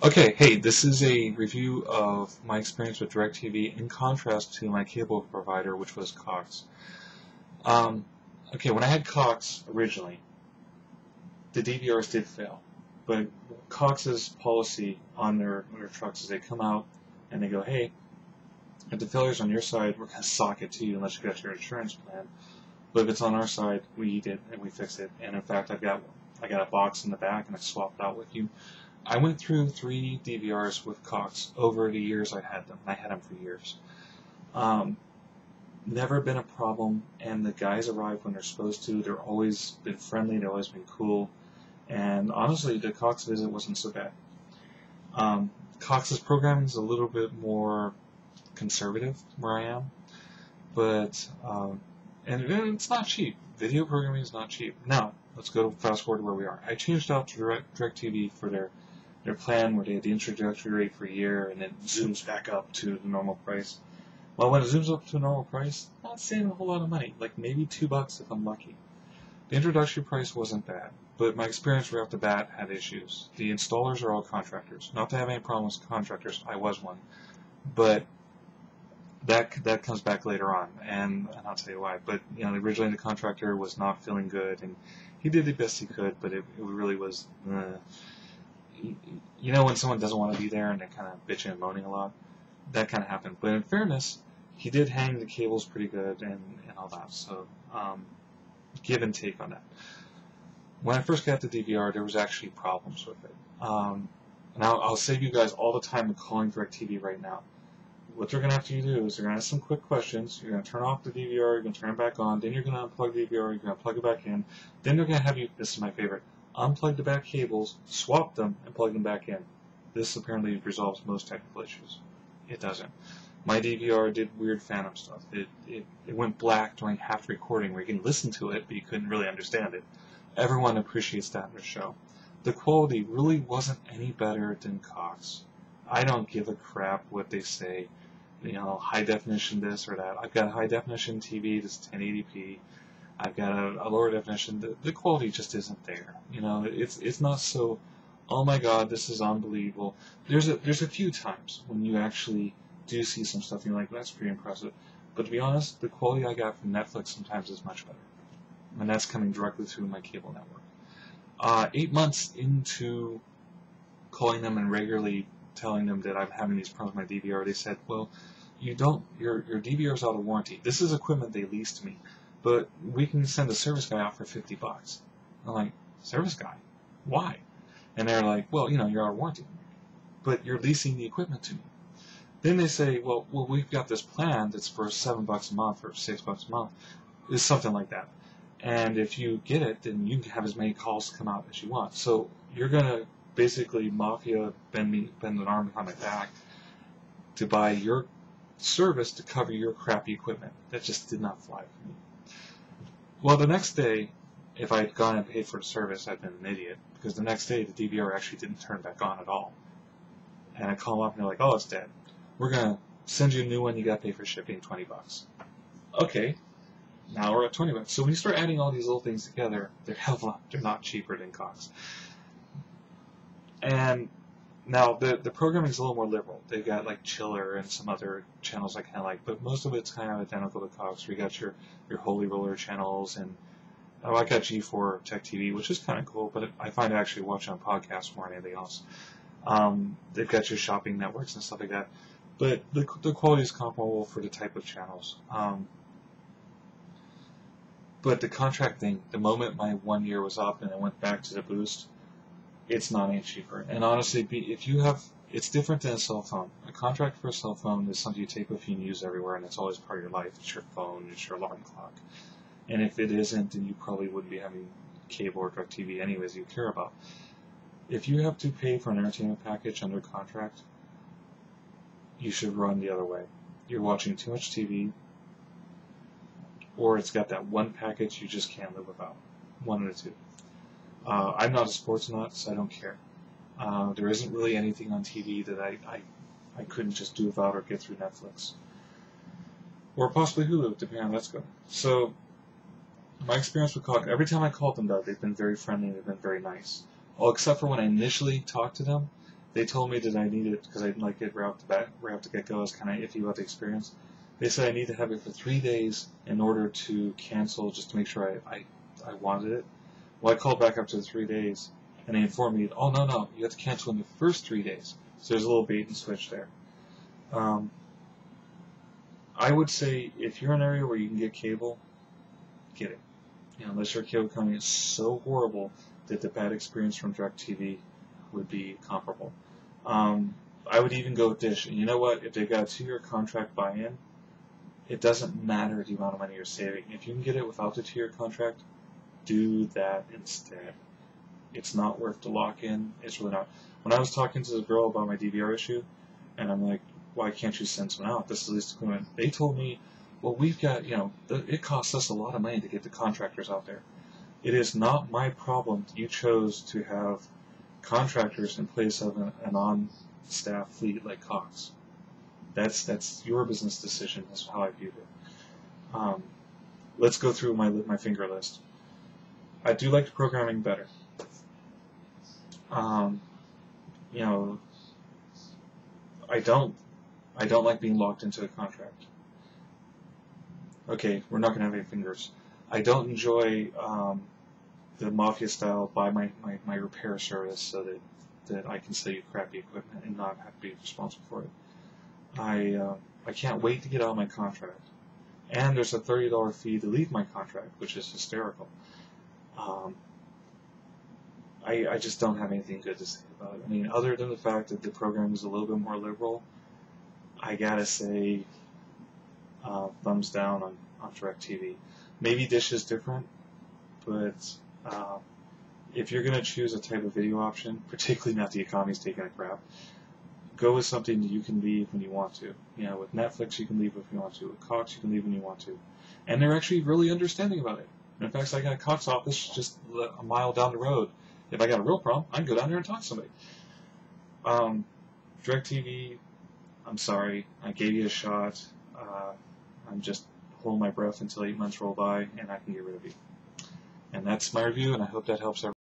Okay, hey, this is a review of my experience with DirectTV in contrast to my cable provider, which was Cox. Um, okay, when I had Cox originally, the DVRs did fail, but Cox's policy on their trucks is they come out and they go, hey, if the failure's on your side, we're going to sock it to you unless you got your insurance plan. But if it's on our side, we eat it and we fix it. And in fact, I got a box in the back and I swapped it out with you. I went through 3 DVRs with Cox over the years I had them. I had them for years. Um, Never been a problem, and the guys arrive when they're supposed to. They're always been friendly. They've always been cool. And honestly, the Cox visit wasn't so bad. Cox's programming is a little bit more conservative where I am, but and it's not cheap. Video programming is not cheap. Now, let's go fast forward to where we are. I changed out to DirectTV for their plan where they had the introductory rate for a year and then zooms back up to the normal price. Well, when it zooms up to a normal price, not saving a whole lot of money, like maybe $2 if I'm lucky. The introductory price wasn't bad, but my experience right off the bat had issues. The installers are all contractors. Not to have any problems with contractors, I was one, but that comes back later on, and I'll tell you why. But originally the contractor was not feeling good, and he did the best he could, but it really was. When someone doesn't want to be there and they're kind of bitching and moaning a lot, that kind of happened. But in fairness, he did hang the cables pretty good and all that. So give and take on that. When I first got the DVR, there was actually problems with it. And I'll save you guys all the time of calling DirectTV right now. What they're going to have to do is they're going to ask some quick questions. You're going to turn off the DVR, you're going to turn it back on, then you're going to unplug the DVR, you're going to plug it back in. Then they're going to have you, this is my favorite, unplug the back cables, swap them, and plug them back in. This apparently resolves most technical issues. It doesn't. My DVR did weird phantom stuff. It went black during half recording where you can listen to it, but you couldn't really understand it. Everyone appreciates that in the show. The quality really wasn't any better than Cox. I don't give a crap what they say. High definition this or that. I've got a high definition TV that's 1080p. I've got a lower definition. The quality just isn't there. It's not so, oh my god, this is unbelievable. There's a few times when you actually do see some stuff and you're like, that's pretty impressive. But to be honest, the quality I got from Netflix sometimes is much better. And that's coming directly through my cable network. 8 months into calling them and regularly telling them that I'm having these problems with my DVR, they said, well, your DVR's out of warranty. This is equipment they leased me, but we can send a service guy out for $50. I'm like, service guy? Why? And they're like, well, you're out of warranty, but you're leasing the equipment to me. Then they say, well, we've got this plan that's for $7 a month or $6 a month. It's something like that. And if you get it, then you can have as many calls come out as you want. So you're going to basically mafia bend an arm behind my back to buy your service to cover your crappy equipment. That just did not fly for me. Well, the next day, if I had gone and paid for the service, I'd been an idiot, because the next day the DVR actually didn't turn back on at all. And I call them up and they're like, oh, it's dead. We're going to send you a new one. You got to pay for shipping $20. Okay. Now we're at $20. So when you start adding all these little things together, they're not cheaper than Cox. And now the programming is a little more liberal. They've got like Chiller and some other channels I kind of like, but most of it's kind of identical to Cox. We got your Holy Roller channels, and I got G4 Tech TV, which is kind of cool, but I find I actually watch on podcasts more than anything else. They've got your shopping networks and stuff like that, but the quality is comparable for the type of channels. But the contract thing, the moment my 1 year was up and I went back to the Boost, it's not any cheaper. And honestly, it's different than a cell phone. A contract for a cell phone is something you take with you and use everywhere, and it's always part of your life. It's your phone, it's your alarm clock. And if it isn't, then you probably wouldn't be having cable or DirectTV anyways you care about. If you have to pay for an entertainment package under contract, you should run the other way. You're watching too much TV, or it's got that one package you just can't live without. One of the two. I'm not a sports nut, so I don't care. There isn't really anything on TV that I couldn't just do without or get through Netflix. Or possibly Hulu, depending on Let's Go. So, my experience with Cox, every time I called them, though, they've been very friendly, they've been very nice. Well, except for when I initially talked to them, They told me that I needed, because I didn't like it right off the get-go. I was kind of iffy about the experience. They said I need to have it for 3 days in order to cancel, just to make sure I wanted it. Well, I called back after the 3 days, and they informed me, oh, no, you have to cancel in the first 3 days. So there's a little bait and switch there. I would say if you're in an area where you can get cable, get it. Unless your cable company is so horrible that the bad experience from DirectTV would be comparable. I would even go with Dish. And you know what? If they've got a 2-year contract buy-in, it doesn't matter the amount of money you're saving. If you can get it without the 2-year contract, do that instead. It's not worth the lock-in. It's really not. When I was talking to the girl about my DVR issue, and I'm like, why can't you send someone out? This is the least equipment. They told me, well, we've got, it costs us a lot of money to get the contractors out there. It is not my problem that you chose to have contractors in place of an on-staff fleet like Cox. That's your business decision. That's how I viewed it. Let's go through my finger list. I do like the programming better. I don't like being locked into a contract. Okay, we're not going to have any fingers. I don't enjoy the mafia style buy my repair service so that I can sell you crappy equipment and not have to be responsible for it. I can't wait to get out of my contract. And there's a $30 fee to leave my contract, which is hysterical. I just don't have anything good to say about it. I mean, other than the fact that the program is a little bit more liberal, I gotta say, thumbs down on DirectTV. Maybe Dish is different, but if you're gonna choose a type of video option, particularly now that the economy's taking a crap, go with something that you can leave when you want to. With Netflix you can leave if you want to. With Cox you can leave when you want to. And they're actually really understanding about it. In fact, I got a Cox office just a mile down the road. If I got a real problem, I can go down there and talk to somebody. DirectTV, I'm sorry, I gave you a shot. I'm just holding my breath until 8 months roll by and I can get rid of you. And that's my review, and I hope that helps everyone.